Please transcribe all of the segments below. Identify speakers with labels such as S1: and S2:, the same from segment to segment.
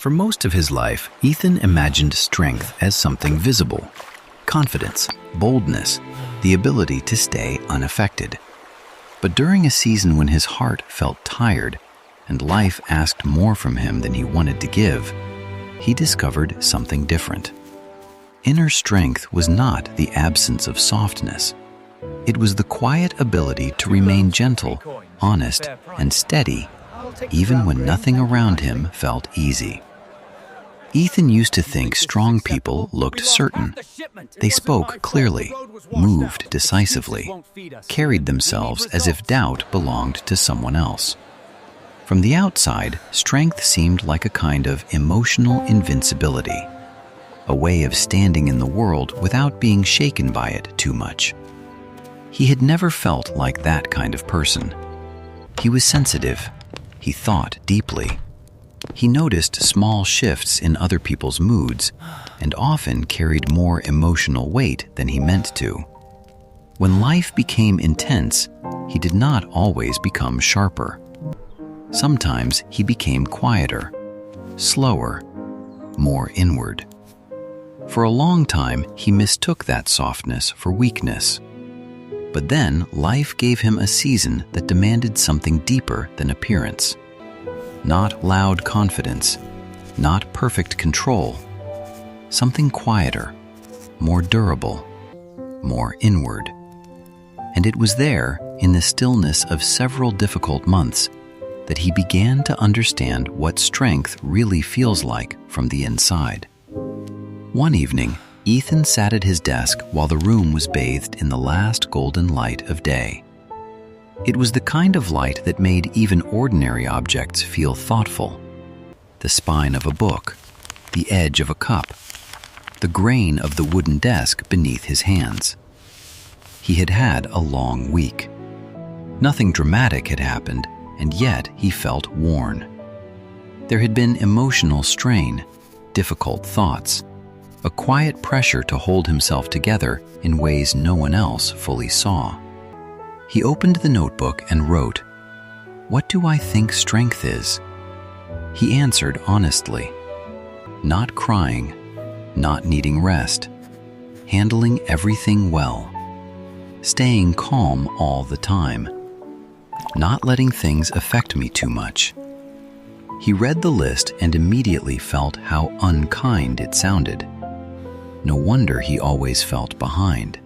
S1: For most of his life, Ethan imagined strength as something visible. Confidence, boldness, the ability to stay unaffected. But during a season when his heart felt tired and life asked more from him than he wanted to give, he discovered something different. Inner strength was not the absence of softness. It was the quiet ability to remain gentle, honest, and steady, even when nothing around him felt easy. Ethan used to think strong people looked certain. They spoke clearly, moved decisively, carried themselves as if doubt belonged to someone else. From the outside, strength seemed like a kind of emotional invincibility, a way of standing in the world without being shaken by it too much. He had never felt like that kind of person. He was sensitive. He thought deeply. He noticed small shifts in other people's moods and often carried more emotional weight than he meant to. When life became intense, he did not always become sharper. Sometimes he became quieter, slower, more inward. For a long time, he mistook that softness for weakness. But then life gave him a season that demanded something deeper than appearance. Not loud confidence, not perfect control. Something quieter, more durable, more inward. And it was there, in the stillness of several difficult months, that he began to understand what strength really feels like from the inside. One evening, Ethan sat at his desk while the room was bathed in the last golden light of day. It was the kind of light that made even ordinary objects feel thoughtful. The spine of a book, the edge of a cup, the grain of the wooden desk beneath his hands. He had had a long week. Nothing dramatic had happened, and yet he felt worn. There had been emotional strain, difficult thoughts, a quiet pressure to hold himself together in ways no one else fully saw. He opened the notebook and wrote, "What do I think strength is?" He answered honestly, not crying, not needing rest, handling everything well, staying calm all the time, not letting things affect me too much. He read the list and immediately felt how unkind it sounded. No wonder he always felt behind.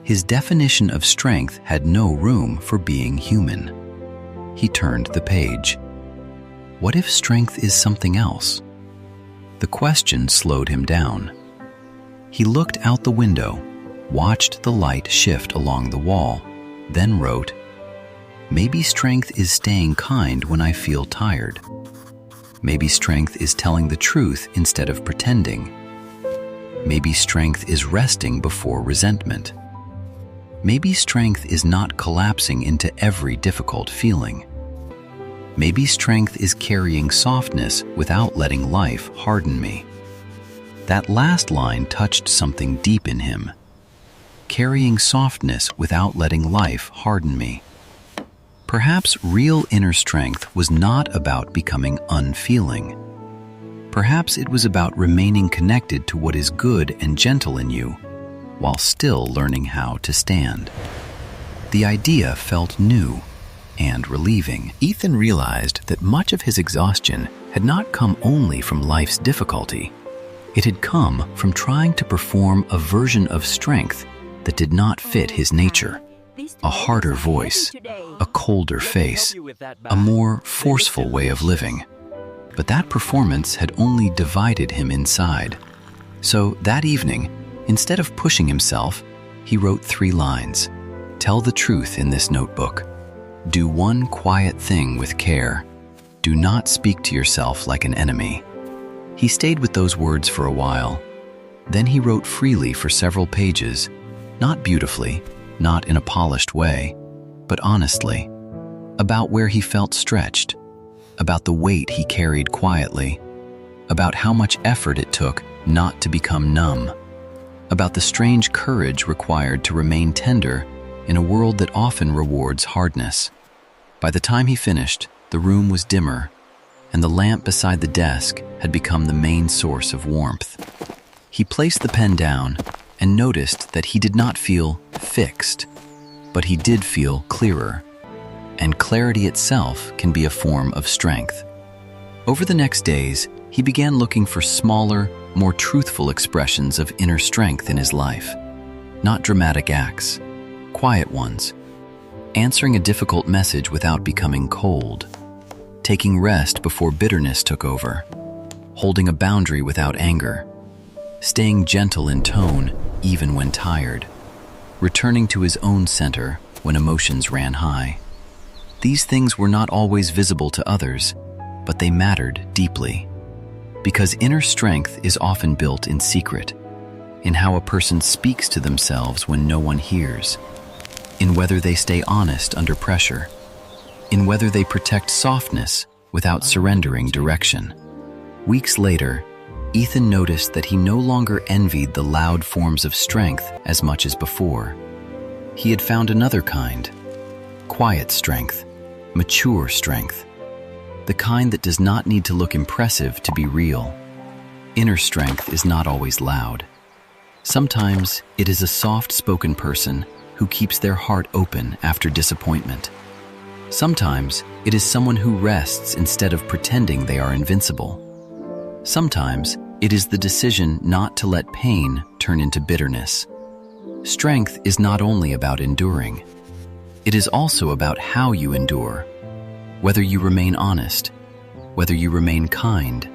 S1: His definition of strength had no room for being human. He turned the page. What if strength is something else? The question slowed him down. He looked out the window, watched the light shift along the wall, then wrote, "Maybe strength is staying kind when I feel tired. Maybe strength is telling the truth instead of pretending. Maybe strength is resting before resentment. Maybe strength is not collapsing into every difficult feeling. Maybe strength is carrying softness without letting life harden me." That last line touched something deep in him. Carrying softness without letting life harden me. Perhaps real inner strength was not about becoming unfeeling. Perhaps it was about remaining connected to what is good and gentle in you, while still learning how to stand. The idea felt new and relieving. Ethan realized that much of his exhaustion had not come only from life's difficulty. It had come from trying to perform a version of strength that did not fit his nature. A harder voice, a colder face, a more forceful way of living. But that performance had only divided him inside. So that evening, instead of pushing himself, he wrote 3 lines. Tell the truth in this notebook. Do one quiet thing with care. Do not speak to yourself like an enemy. He stayed with those words for a while. Then he wrote freely for several pages, not beautifully, not in a polished way, but honestly, about where he felt stretched, about the weight he carried quietly, about how much effort it took not to become numb, about the strange courage required to remain tender in a world that often rewards hardness. By the time he finished, the room was dimmer, and the lamp beside the desk had become the main source of warmth. He placed the pen down and noticed that he did not feel fixed, but he did feel clearer. And clarity itself can be a form of strength. Over the next days, he began looking for smaller, more truthful expressions of inner strength in his life. Not dramatic acts, quiet ones. Answering a difficult message without becoming cold. Taking rest before bitterness took over. Holding a boundary without anger. Staying gentle in tone even when tired. Returning to his own center when emotions ran high. These things were not always visible to others, but they mattered deeply. Because inner strength is often built in secret, in how a person speaks to themselves when no one hears, in whether they stay honest under pressure, in whether they protect softness without surrendering direction. Weeks later, Ethan noticed that he no longer envied the loud forms of strength as much as before. He had found another kind, quiet strength, mature strength, the kind that does not need to look impressive to be real. Inner strength is not always loud. Sometimes it is a soft-spoken person who keeps their heart open after disappointment. Sometimes it is someone who rests instead of pretending they are invincible. Sometimes it is the decision not to let pain turn into bitterness. Strength is not only about enduring. It is also about how you endure. Whether you remain honest, whether you remain kind,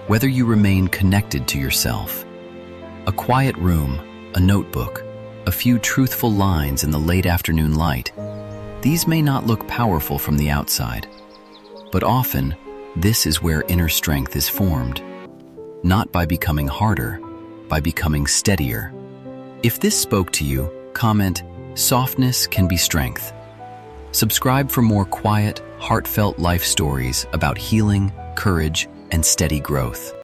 S1: whether you remain connected to yourself. A quiet room, a notebook, a few truthful lines in the late afternoon light. These may not look powerful from the outside, but often this is where inner strength is formed. Not by becoming harder, by becoming steadier. If this spoke to you, comment, "Softness can be strength." Subscribe for more quiet, heartfelt life stories about healing, courage, and steady growth.